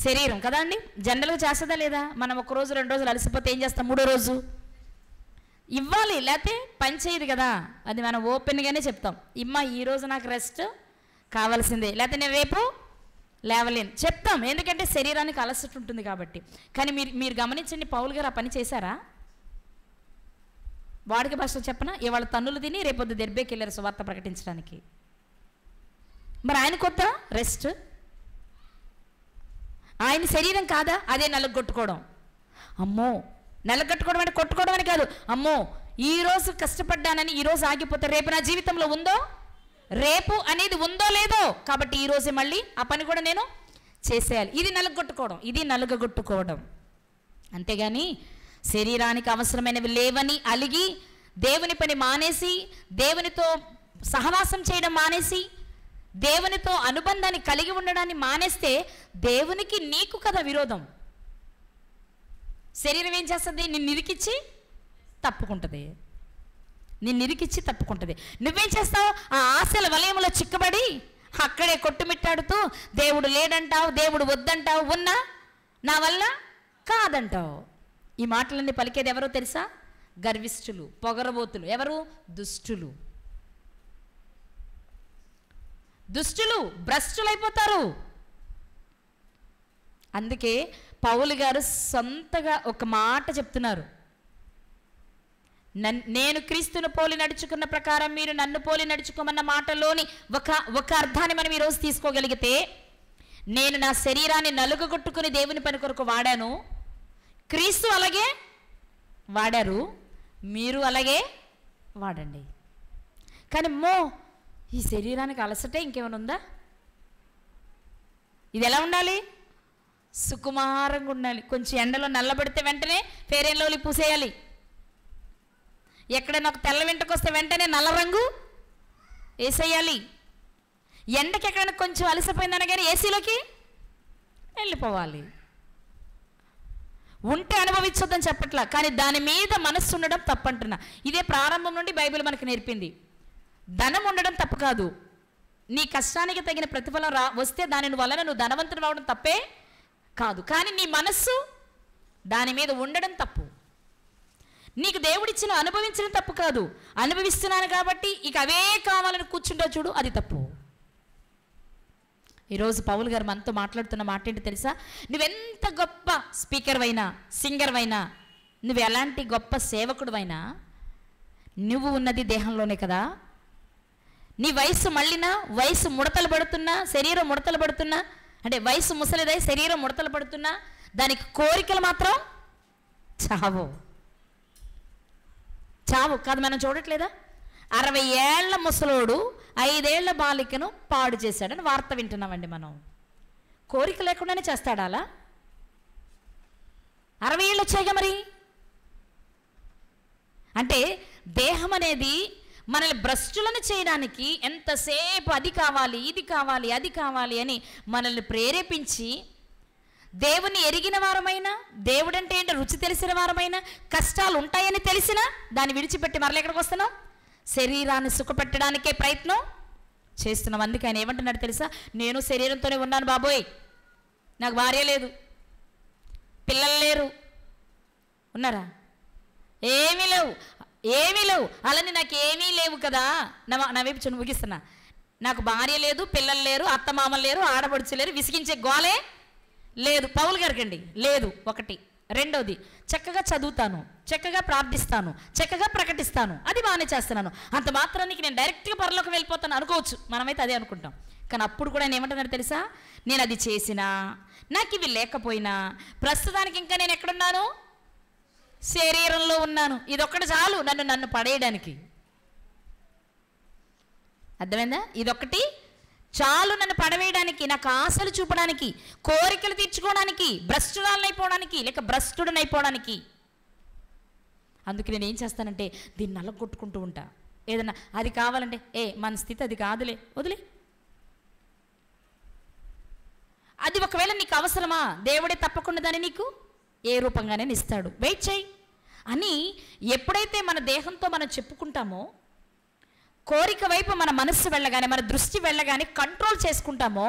శరీరం కదా అండి. జనరల్గా చేస్తుందా లేదా? మనం ఒక రోజు 2 రోజులు అలసిపోతే ఏం చేస్తాం? 3వ రోజు ఇవ్వాలి, లేకపోతే పని చేయదు కదా. అది మనం ఓపెన్గానే చెప్తాం, ఇమ్మా ఈరోజు నాకు రెస్ట్ కావాల్సిందే, లేకపోతే నేను రేపు లేవలేను చెప్తాం. ఎందుకంటే శరీరానికి అలసట ఉంటుంది కాబట్టి. కానీ మీరు గమనించండి, పౌలు గారు ఆ పని చేశారా? వాడికి భాషలో చెప్పనా, ఇవాళ తన్నులు తిని రేపొద్దు దెర్బేకి వెళ్ళారు సువార్త ప్రకటించడానికి. మరి ఆయన కొత్త రెస్ట్, ఆయన శరీరం కాదా? అదే నలుగొట్టుకోవడం. అమ్మో, నలుగొట్టుకోవడం అంటే కొట్టుకోవడం అని కాదు. అమ్మో ఈరోజు కష్టపడ్డానని ఈరోజు ఆగిపోతే రేపు నా జీవితంలో ఉందో, రేపు అనేది ఉందో లేదో, కాబట్టి ఈరోజే మళ్ళీ ఆ పని కూడా నేను చేసేయాలి. ఇది నలుగొట్టుకోవడం, ఇది నలుగొట్టుకోవడం. అంతేగాని శరీరానికి అవసరమైనవి లేవని అలిగి దేవుని పని మానేసి, దేవునితో సహవాసం చేయడం మానేసి, దేవునితో అనుబంధాన్ని కలిగి ఉండడాన్ని మానేస్తే దేవునికి నీకు కదా విరోధం. శరీరం ఏం చేస్తుంది? నిన్ను ఇరికిచ్చి తప్పుకుంటుంది, నిన్ను ఇరికిచ్చి తప్పుకుంటుంది. నువ్వేం చేస్తావు? ఆ ఆశల వలయంలో చిక్కబడి అక్కడే కొట్టుమిట్టాడుతూ దేవుడు లేడంటావు, దేవుడు వద్దంటావు, ఉన్నా నా వల్ల కాదంటావు. ఈ మాటలన్నీ పలికేది ఎవరో తెలుసా? గర్విష్ఠులు, పొగరబోతులు. ఎవరు? దుష్టులు. దుష్టులు భ్రష్టులైపోతారు. అందుకే పౌలు గారు సొంతగా ఒక మాట చెప్తున్నారు, నేను క్రీస్తును పోలి నడుచుకున్న ప్రకారం మీరు నన్ను పోలి నడుచుకోమన్న మాటలోని ఒక అర్థాన్ని మనం ఈరోజు తీసుకోగలిగితే, నేను నా శరీరాన్ని నలుగగొట్టుకుని దేవుని పని కొరకు వాడాను, క్రీస్తు అలాగే వాడారు, మీరు అలాగే వాడండి. కానీ ఈ శరీరానికి అలసటే ఇంకేమైనా ఉందా? ఇది ఎలా ఉండాలి? సుకుమారంగా ఉండాలి. కొంచెం ఎండలో నల్లబడితే వెంటనే ఫెయిర్ అండ్ లవ్లీ పూసేయాలి. ఎక్కడైనా ఒక తెల్ల వెంటకు వస్తే వెంటనే నల్ల రంగు వేసేయాలి. ఎండకి ఎక్కడైనా కొంచెం అలసిపోయిందన కానీ ఏసీలోకి వెళ్ళిపోవాలి. ఉంటే అనుభవించొద్దని చెప్పట్లా, కానీ దాని మీద మనస్సు ఉండడం తప్పంటున్నా. ఇదే ప్రారంభం నుండి బైబిల్ మనకు నేర్పింది. ధనం ఉండడం తప్పు కాదు, నీ కష్టానికి తగిన ప్రతిఫలం వస్తే దాని వలన నువ్వు ధనవంతుడు అవడం తప్పే కాదు. కానీ నీ మనస్సు దాని మీద ఉండడం తప్పు. నీకు దేవుడిచ్చిన అనుభవించడం తప్పు కాదు, అనుభవిస్తున్నాను కాబట్టి ఇక అవే కావాలని కూర్చుంటా చూడు, అది తప్పు. ఈరోజు పౌలు గారు మనతో మాట్లాడుతున్న మాట ఏంటి తెలుసా? నువ్వెంత గొప్ప స్పీకర్ అయినా, సింగర్ అయినా, నువ్వు ఎలాంటి గొప్ప సేవకుడు అయినా, నువ్వు ఉన్నది దేహంలోనే కదా. నీ వయసు మళ్ళినా, వయసు ముడతలు పడుతున్నా, శరీరం ముడతలు పడుతున్నా, అంటే వయసు ముసలిదై శరీరం ముడతలు పడుతున్నా, దానికి కోరికలు మాత్రం చావు కాదు. మనం చూడట్లేదా? 60 ఏళ్ల ముసలోడు 5 ఏళ్ల బాలికను పాడు చేశాడని వార్త వింటున్నామండి మనం. కోరిక లేకుండానే చేస్తాడా అలా? 60 ఏళ్ళు వచ్చాయిగా మరి. అంటే దేహం అనేది మనల్ని భ్రష్టులను చేయడానికి ఎంతసేపు అది కావాలి, ఇది కావాలి, అది కావాలి అని మనల్ని ప్రేరేపించి దేవుని ఎరిగిన వారమైనా, దేవుడంటే ఏంటో రుచి తెలిసిన వారమైనా, కష్టాలు ఉంటాయని తెలిసినా దాన్ని విడిచిపెట్టి మరలా ఎక్కడికి వస్తున్నాం? శరీరాన్ని సుఖపెట్టడానికే ప్రయత్నం చేస్తున్నాం. అందుకే ఆయన ఏమంటున్నాడు తెలుసా? నేను శరీరంతోనే ఉన్నాను బాబోయ్, నాకు భార్య లేదు, పిల్లలు లేరు, ఉన్నారా? ఏమీ లేవు, ఏమీ లేవు. అలానే నాకు ఏమీ లేవు కదా, నా వైపు చూడు, ముగిస్తున్నా. నాకు భార్య లేదు, పిల్లలు లేరు, అత్తమామలు లేరు, ఆడపడుచు లేరు, విసిగించే గోలే లేదు. పౌలు గారికండి లేదు. ఒకటి. రెండోది, చక్కగా చదువుతాను, చక్కగా ప్రార్థిస్తాను, చక్కగా ప్రకటిస్తాను, అది బాగానే చేస్తున్నాను, అంత మాత్రానికి నేను డైరెక్ట్గా పరలోకి వెళ్ళిపోతాను అనుకోవచ్చు. మనమైతే అదే అనుకుంటాం. కానీ అప్పుడు కూడా నేను ఏమంటున్నాడు తెలుసా? నేను అది చేసినా, నాకు ఇవి లేకపోయినా, ప్రస్తుతానికి ఇంకా నేను ఎక్కడున్నాను? శరీరంలో ఉన్నాను. ఇదొక్కటి చాలు నన్ను పడేయడానికి. అర్థమైందా? ఇదొక్కటి చాలు నన్ను పడవేయడానికి, నాకు ఆశలు చూపడానికి, కోరికలు తీర్చుకోవడానికి, భ్రష్టురాలనైపోవడానికి, లేక భ్రష్టుడనైపోవడానికి. అందుకే నేను ఏం చేస్తానంటే దీన్ని నల్లగొట్టుకుంటూ ఉంటా. ఏదన్నా అది కావాలంటే మన స్థితి అది కాదులే, వదిలే. అది ఒకవేళ నీకు అవసరమా, దేవుడే తప్పకుండా దాన్ని నీకు ఏ రూపంగానే ఇస్తాడు, వెయిట్ చేయి అని ఎప్పుడైతే మన దేహంతో మనం చెప్పుకుంటామో, కోరిక వైపు మన మనస్సు వెళ్ళగానే, మన దృష్టి వెళ్ళగానే కంట్రోల్ చేసుకుంటామో,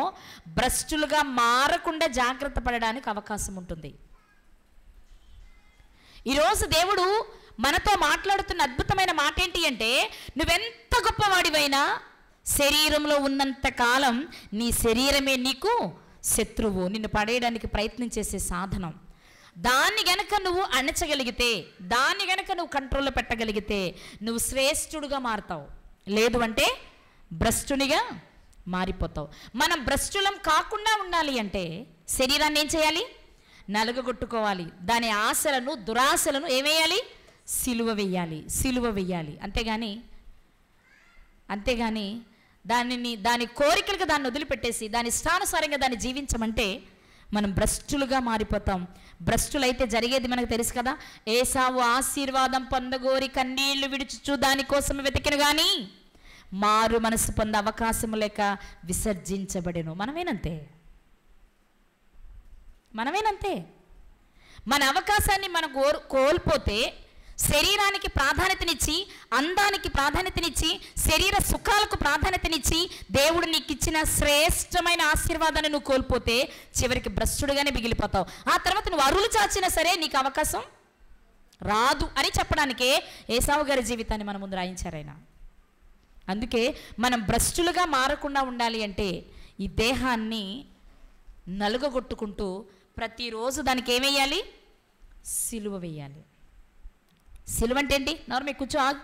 భ్రష్టులుగా మారకుండా జాగ్రత్త పడడానికి అవకాశం ఉంటుంది. ఈరోజు దేవుడు మనతో మాట్లాడుతున్న అద్భుతమైన మాట ఏంటి అంటే, నువ్వెంత గొప్పవాడివైనా శరీరంలో ఉన్నంత కాలం నీ శరీరమే నీకు శత్రువు, నిన్ను పడేయడానికి ప్రయత్నం చేసే సాధనం. దాన్ని గనక నువ్వు అణచగలిగితే, దాన్ని గనక నువ్వు కంట్రోల్లో పెట్టగలిగితే నువ్వు శ్రేష్ఠుడుగా మారుతావు. లేదు అంటే భ్రష్టునిగా మారిపోతావు. మనం భ్రష్టులం కాకుండా ఉండాలి అంటే శరీరాన్ని ఏం చేయాలి? నలుగగొట్టుకోవాలి. దాని ఆశలను, దురాశలను ఏమేయాలి? సిలువ వేయాలి, సిలువ వేయాలి. అంతేగాని దాని కోరికలుగా దాన్ని వదిలిపెట్టేసి దాని ఇష్టానుసారంగా దాన్ని జీవించమంటే మనం భ్రష్టులుగా మారిపోతాం. భ్రష్టులైతే జరిగేది మనకు తెలుసు కదా. ఏసావు ఆశీర్వాదం పొందగోరి కన్నీళ్లు విడుచుచు దానికోసం వెతికిన కానీ మారు మనసు పొంద అవకాశం లేక విసర్జించబడెను. మనమేనంతే. మన అవకాశాన్ని మనం కోల్పోతే, శరీరానికి ప్రాధాన్యతనిచ్చి, అందానికి ప్రాధాన్యతనిచ్చి, శరీర సుఖాలకు ప్రాధాన్యతనిచ్చి దేవుడు నీకు ఇచ్చిన శ్రేష్టమైన ఆశీర్వాదాన్ని నువ్వు కోల్పోతే చివరికి భ్రష్టుడుగానే మిగిలిపోతావు. ఆ తర్వాత నువ్వు అరులు చాచినా సరే నీకు అవకాశం రాదు అని చెప్పడానికే ఏసావు గారి జీవితాన్ని మన ముందు రాయించారు ఆయన. అందుకే మనం భ్రష్టులుగా మారకుండా ఉండాలి అంటే ఈ దేహాన్ని నలుగగొట్టుకుంటూ ప్రతిరోజు దానికి ఏమేయాలి? సిలువ వేయాలి. సిలువ అంటే ఏంటి? నోరు మీద కూర్చో, ఆగు,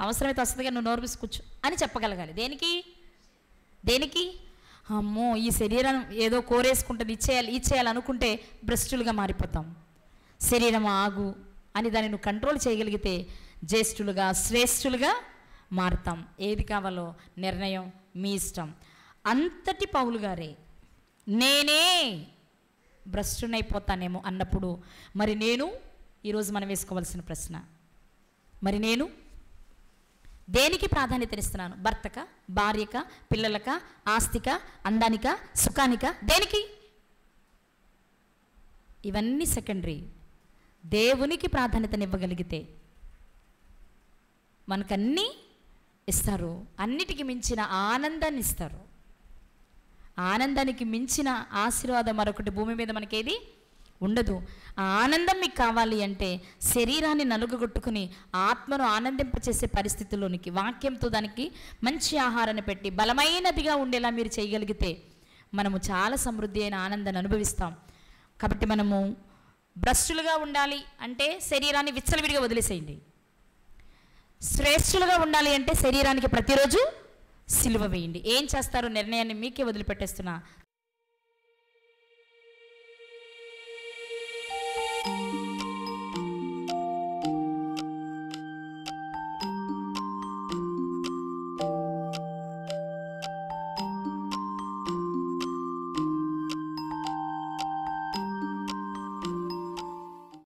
అవసరమైతే వస్తుంది కానీ నువ్వు నోరు మీద కూర్చో అని చెప్పగలగాలి. దేనికి? అమ్మో, ఈ శరీరం ఏదో కోరేసుకుంటుంది, ఇచ్చేయాలి అనుకుంటే భ్రష్టులుగా మారిపోతాం. శరీరం ఆగు అని దాన్ని నువ్వు కంట్రోల్ చేయగలిగితే జ్యేష్ఠులుగా, శ్రేష్ఠులుగా మారుతాం. ఏది కావాలో నిర్ణయం మీ ఇష్టం. అంతటి పౌలు గారే నేనే భ్రష్టునైపోతానేమో అన్నప్పుడు మరి నేను, ఈరోజు మనం వేసుకోవాల్సిన ప్రశ్న, మరి నేను దేనికి ప్రాధాన్యతనిస్తున్నాను? భర్తక, భార్యక, పిల్లలక, ఆస్తిక, అందానిక, సుఖానిక, దేనికి? ఇవన్నీ సెకండరీ. దేవునికి ప్రాధాన్యతనివ్వగలిగితే మనకన్నీ ఇస్తారు. అన్నిటికి మించిన ఆనందాన్ని ఇస్తారు. ఆనందానికి మించిన ఆశీర్వాదం మరొకటి భూమి మీద మనకేది ఉండదు. ఆ ఆనందం మీకు కావాలి అంటే శరీరాన్ని నలుగగొట్టుకుని ఆత్మను ఆనందింపచేసే పరిస్థితుల్లోనికి వాక్యంతో దానికి మంచి ఆహారాన్ని పెట్టి బలమైనదిగా ఉండేలా మీరు చేయగలిగితే మనము చాలా సమృద్ధి అయిన ఆనందాన్ని అనుభవిస్తాం. కాబట్టి మనము భ్రష్టులుగా ఉండాలి అంటే శరీరాన్ని విచ్చలవిడిగా వదిలేసేయండి. శ్రేష్ఠులుగా ఉండాలి అంటే శరీరానికి ప్రతిరోజు సిలువ వేయండి. ఏం చేస్తారో నిర్ణయాన్ని మీకే వదిలిపెట్టేస్తున్నా.